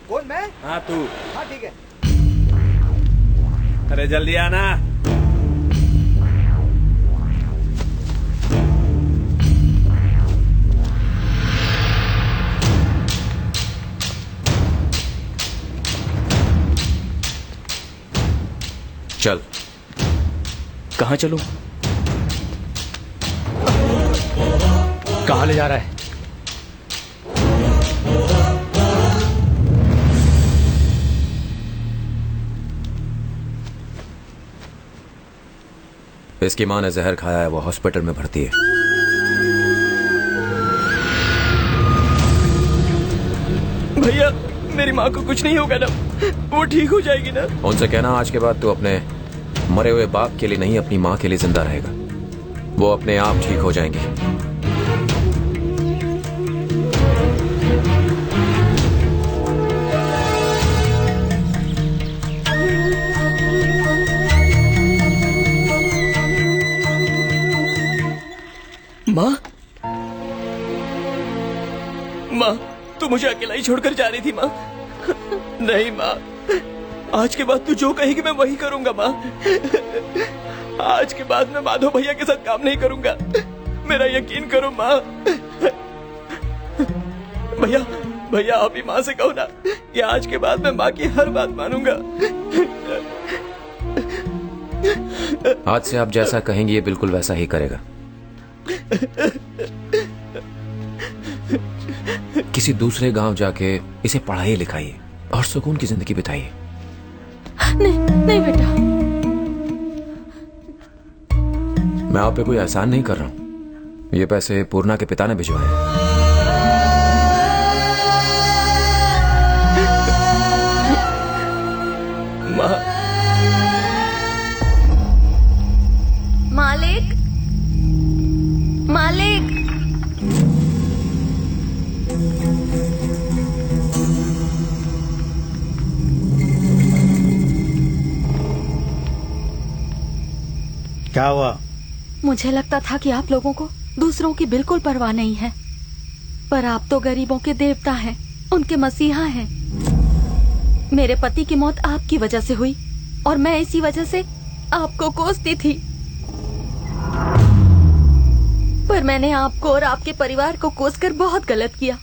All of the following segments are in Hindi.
कौन, मैं? हाँ तू। हाँ ठीक है। अरे जल्दी आना। चल। कहाँ चलूं? कहाँ ले जा रहा है? इसकी माँ ने जहर खाया है, वो हॉस्पिटल में भर्ती है। भैया मेरी माँ को कुछ नहीं होगा ना? वो ठीक हो जाएगी ना? उनसे कहना आज के बाद तू अपने मरे हुए बाप के लिए नहीं, अपनी माँ के लिए जिंदा रहेगा। वो अपने आप ठीक हो जाएंगे। माँ, माँ तू मुझे अकेला ही छोड़कर जा रही थी माँ? नहीं माँ, आज के बाद तू जो कहेगी मैं वही करूंगा माँ। आज के बाद मैं माधव भैया के साथ काम नहीं करूंगा, मेरा यकीन करो माँ। भैया भैया आप ही माँ से कहो ना कि आज के बाद मैं माँ की हर बात मानूंगा। आज से आप जैसा कहेंगे ये बिल्कुल वैसा ही करेगा। किसी दूसरे गांव जाके इसे पढ़ाइए लिखाइए और सुकून की जिंदगी बिताइए। नहीं नहीं बेटा, मैं आप पे कोई एहसान नहीं कर रहा हूं। ये पैसे पूर्णा के पिता ने भिजवाए हैं। मालिक मालिक, क्या हुआ? मुझे लगता था कि आप लोगों को दूसरों की बिल्कुल परवाह नहीं है, पर आप तो गरीबों के देवता हैं, उनके मसीहा हैं। मेरे पति की मौत आपकी वजह से हुई और मैं इसी वजह से आपको कोसती थी, पर मैंने आपको और आपके परिवार को कोसकर बहुत गलत किया।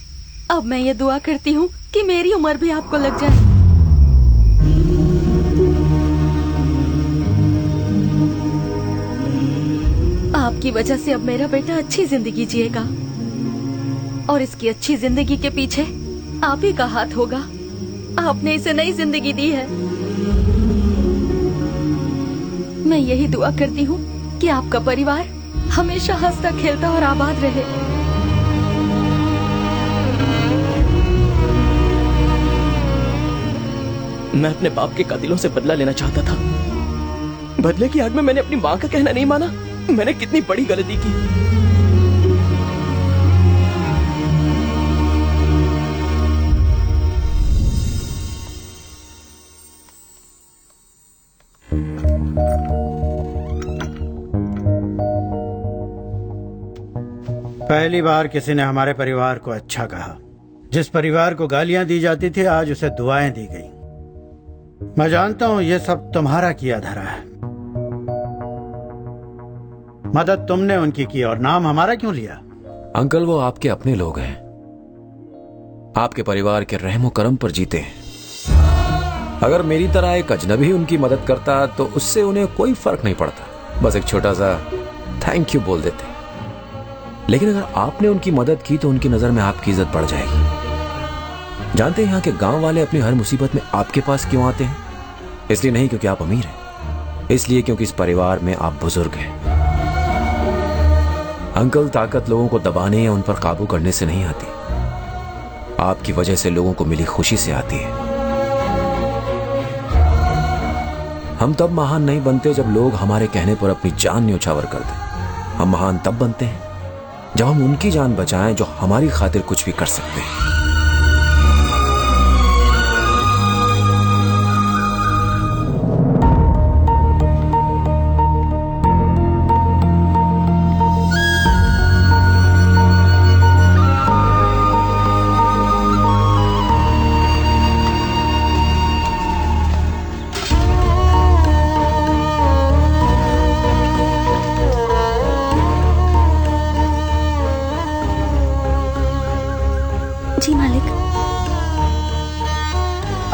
अब मैं ये दुआ करती हूँ कि मेरी उम्र भी आपको लग जाए। आपकी वजह से अब मेरा बेटा अच्छी जिंदगी जिएगा और इसकी अच्छी जिंदगी के पीछे आप ही का हाथ होगा। आपने इसे नई जिंदगी दी है। मैं यही दुआ करती हूँ कि आपका परिवार हमेशा हंसता खेलता और आबाद रहे। मैं अपने बाप के कातिलों से बदला लेना चाहता था। बदले की आग में मैंने अपनी माँ का कहना नहीं माना। मैंने कितनी बड़ी गलती की। पहली बार किसी ने हमारे परिवार को अच्छा कहा। जिस परिवार को गालियां दी जाती थी आज उसे दुआएं दी गई। मैं जानता हूं ये सब तुम्हारा किया धरा है। मदद तुमने उनकी की और नाम हमारा क्यों लिया? अंकल वो आपके अपने लोग हैं, आपके परिवार के रहमो करम पर जीते हैं। अगर मेरी तरह एक अजनबी उनकी मदद करता तो उससे उन्हें कोई फर्क नहीं पड़ता, बस एक छोटा सा थैंक यू बोल देते। लेकिन अगर आपने उनकी मदद की तो उनकी नजर में आपकी इज्जत बढ़ जाएगी। जानते हैं यहाँ के गांव वाले अपनी हर मुसीबत में आपके पास क्यों आते हैं? इसलिए नहीं क्योंकि आप अमीर हैं, इसलिए क्योंकि इस परिवार में आप बुजुर्ग हैं। अंकल ताकत लोगों को दबाने या उन पर काबू करने से नहीं आती, आपकी वजह से लोगों को मिली खुशी से आती है। हम तब महान नहीं बनते जब लोग हमारे कहने पर अपनी जान न्यौछावर कर दें। हम महान तब बनते हैं जब हम उनकी जान बचाएं जो हमारी खातिर कुछ भी कर सकते हैं।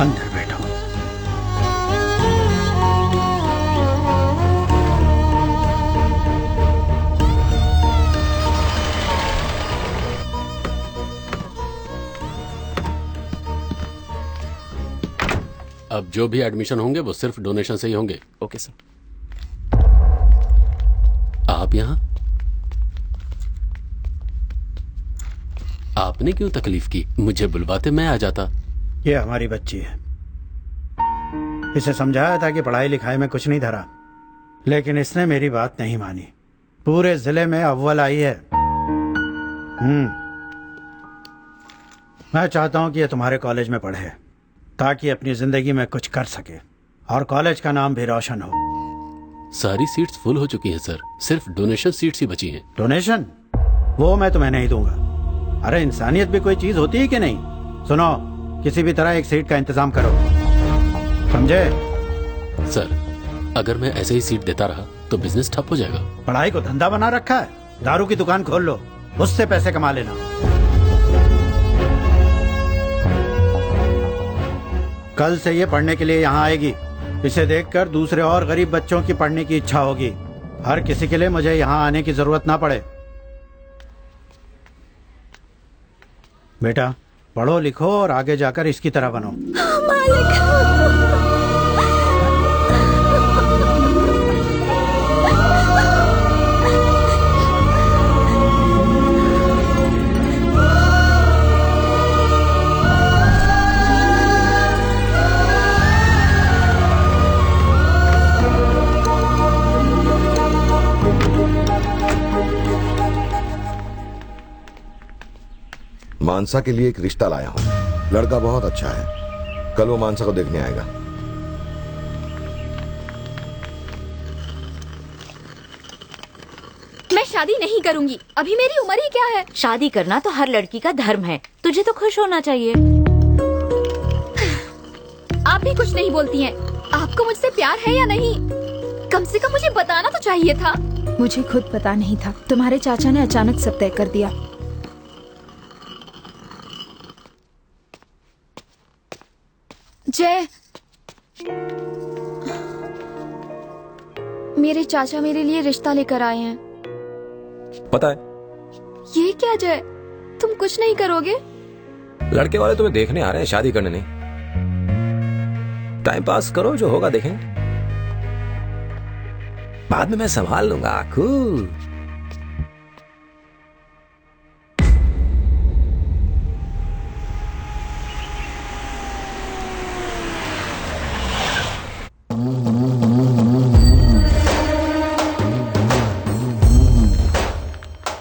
अंदर बैठो। अब जो भी एडमिशन होंगे वो सिर्फ डोनेशन से ही होंगे। Okay sir. आप यहाँ आपने क्यों तकलीफ की? मुझे बुलवाते मैं आ जाता। ये हमारी बच्ची है, इसे समझाया था कि पढ़ाई लिखाई में कुछ नहीं धरा, लेकिन इसने मेरी बात नहीं मानी। पूरे जिले में अव्वल आई है। मैं चाहता हूं कि ये तुम्हारे कॉलेज में पढ़े ताकि अपनी जिंदगी में कुछ कर सके और कॉलेज का नाम भी रोशन हो। सारी सीट्स फुल हो चुकी हैं सर, सिर्फ डोनेशन सीट्स ही बची हैं। डोनेशन? वो मैं तुम्हें नहीं दूंगा। अरे इंसानियत भी कोई चीज होती है कि नहीं? सुनो, किसी भी तरह एक सीट का इंतजाम करो, समझे? सर, अगर मैं ऐसे ही सीट देता रहा तो बिजनेस ठप हो जाएगा। पढ़ाई को धंधा बना रखा है? दारू की दुकान खोल लो, उससे पैसे कमा लेना। कल से ये पढ़ने के लिए यहाँ आएगी। इसे देखकर दूसरे और गरीब बच्चों की पढ़ने की इच्छा होगी। हर किसी के लिए मुझे यहाँ आने की जरूरत ना पड़े। बेटा, पढ़ो लिखो और आगे जाकर इसकी तरह बनो। मानसा के लिए एक रिश्ता लाया हूँ। लड़का बहुत अच्छा है, कल वो मानसा को देखने आएगा। मैं शादी नहीं करूंगी, अभी मेरी उम्र ही क्या है। शादी करना तो हर लड़की का धर्म है, तुझे तो खुश होना चाहिए। आप भी कुछ नहीं बोलती हैं। आपको मुझसे प्यार है या नहीं? कम से कम मुझे बताना तो चाहिए था। मुझे खुद पता नहीं था, तुम्हारे चाचा ने अचानक सब तय कर दिया। जय, मेरे चाचा मेरे लिए रिश्ता लेकर आए हैं। पता है, ये क्या जय, तुम कुछ नहीं करोगे? लड़के वाले तुम्हें देखने आ रहे हैं, शादी करने नहीं। टाइम पास करो, जो होगा देखेंगे। बाद में मैं संभाल लूंगा आखू।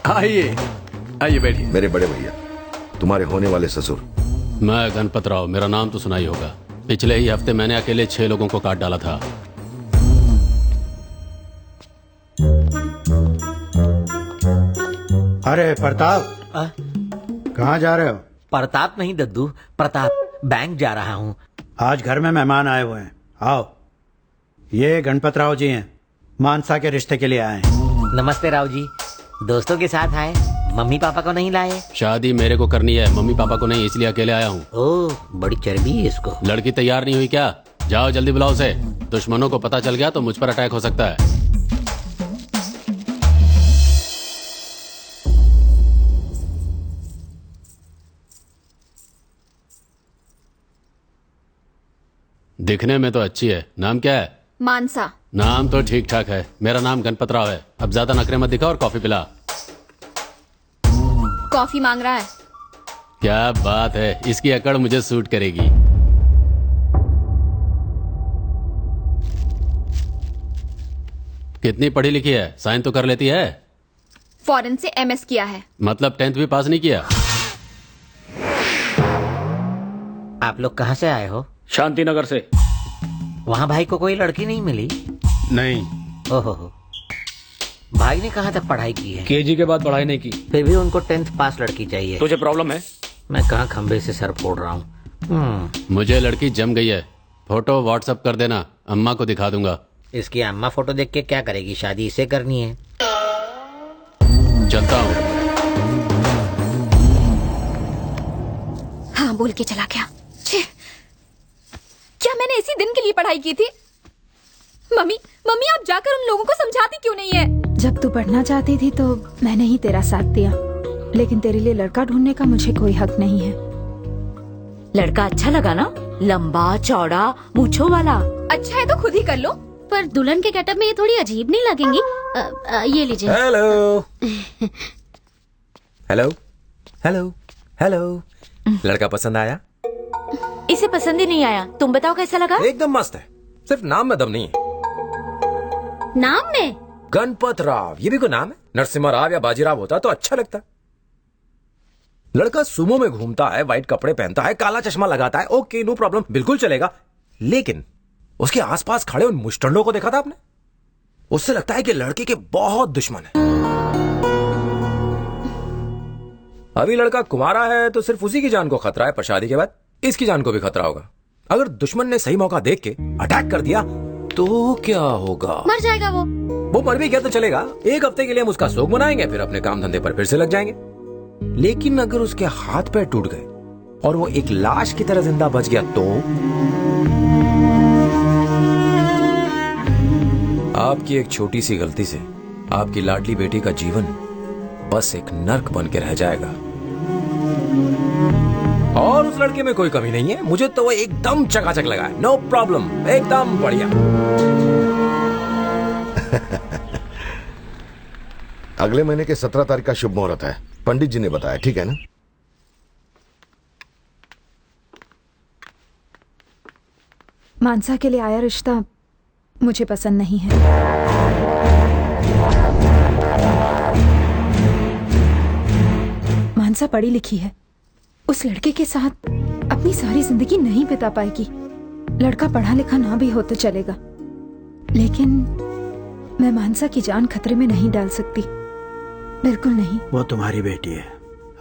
आइए आइए बैठिए। मेरे बड़े भैया, तुम्हारे होने वाले ससुर। मैं गणपत राव, मेरा नाम तो सुना ही होगा। पिछले ही हफ्ते मैंने अकेले 6 लोगों को काट डाला था। अरे प्रताप, कहाँ जा रहे हो? प्रताप नहीं दद्दू, प्रताप। बैंक जा रहा हूँ। आज घर में मेहमान आए हुए हैं, आओ। ये गणपत राव जी हैं, मानसा के रिश्ते के लिए आए हैं। नमस्ते राव जी। दोस्तों के साथ आए, मम्मी पापा को नहीं लाए? शादी मेरे को करनी है, मम्मी पापा को नहीं, इसलिए अकेले आया हूँ। ओह, बड़ी चर्बी है इसको। लड़की तैयार नहीं हुई क्या? जाओ जल्दी बुलाओ उसे। दुश्मनों को पता चल गया तो मुझ पर अटैक हो सकता है। दिखने में तो अच्छी है। नाम क्या है? मानसा। नाम तो ठीक ठाक है। मेरा नाम गणपत राव है। अब ज्यादा नखरे मत दिखा और कॉफी पिला। कॉफी मांग रहा है। क्या बात है, इसकी अकड़ मुझे सूट करेगी। कितनी पढ़ी लिखी है? साइन तो कर लेती है? फॉरेन से एमएस किया है। मतलब 10th भी पास नहीं किया? आप लोग कहाँ से आए हो? शांति नगर से। वहाँ भाई को कोई लड़की नहीं मिली? नहीं। ओहो, भाई ने कहाँ तक पढ़ाई की है? केजी के बाद पढ़ाई नहीं की। फिर भी उनको 10th पास लड़की चाहिए। तुझे प्रॉब्लम है? मैं कहाँ खंबे से सर फोड़ रहा हूँ। मुझे लड़की जम गई है। फोटो व्हाट्सएप कर देना, अम्मा को दिखा दूंगा। इसकी अम्मा फोटो देख के क्या करेगी? शादी इसे करनी है। चलता हूँ। हाँ, बोल के चला गया। छे। क्या मैंने इसी दिन के लिए पढ़ाई की थी? मम्मी मम्मी आप जाकर उन लोगों को समझाती क्यों नहीं है? जब तू पढ़ना चाहती थी तो मैंने ही तेरा साथ दिया, लेकिन तेरे लिए लड़का ढूंढने का मुझे कोई हक नहीं है। लड़का अच्छा लगा ना? लंबा चौड़ा मूछों वाला। अच्छा है तो खुद ही कर लो। पर दुल्हन के गेटअप में ये थोड़ी अजीब नहीं लगेंगी? ये लीजिए। Hello hello hello hello. लड़का पसंद आया? इसे पसंद ही नहीं आया। तुम बताओ कैसा लगा? एकदम मस्त है, सिर्फ नाम में दम नहीं है। नाम में? गणपत राव, ये भी कोई नाम है? नरसिम्हा राव या बाजीराव होता तो अच्छा लगता। लड़का सुमो में घूमता है, व्हाइट कपड़े पहनता है, काला चश्मा लगाता है, ओके नो प्रॉब्लम, बिल्कुल चलेगा। लेकिन उसके आसपास खड़े उन मुस्टंडों को देखा था आपने? उससे लगता है कि लड़के के बहुत दुश्मन है। अभी लड़का कुंवारा है तो सिर्फ उसी की जान को खतरा है, पर शादी के बाद इसकी जान को भी खतरा होगा। अगर दुश्मन ने सही मौका देख के अटैक कर दिया तो क्या होगा? मर जाएगा वो। वो मर भी गया तो चलेगा, एक हफ्ते के लिए हम उसका शोक मनाएंगे, फिर अपने काम धंधे पर फिर से लग जाएंगे। लेकिन अगर उसके हाथ पैर टूट गए और वो एक लाश की तरह जिंदा बच गया तो? आपकी एक छोटी सी गलती से आपकी लाडली बेटी का जीवन बस एक नर्क बन के रह जाएगा। और उस लड़के में कोई कमी नहीं है, मुझे तो वो एकदम चकाचक लगा है, नो प्रॉब्लम, एकदम बढ़िया। अगले महीने के 17 तारीख का शुभ मुहूर्त है, पंडित जी ने बताया, ठीक है ना? मानसा के लिए आया रिश्ता मुझे पसंद नहीं है। मानसा पढ़ी लिखी है, उस लड़के के साथ अपनी सारी जिंदगी नहीं बिता पाएगी। लड़का पढ़ा लिखा ना भी हो तो चलेगा, लेकिन मैं मानसा की जान खतरे में नहीं डाल सकती, बिल्कुल नहीं। वो तुम्हारी बेटी है,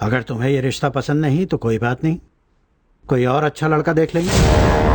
अगर तुम्हें ये रिश्ता पसंद नहीं तो कोई बात नहीं, कोई और अच्छा लड़का देख लेंगे।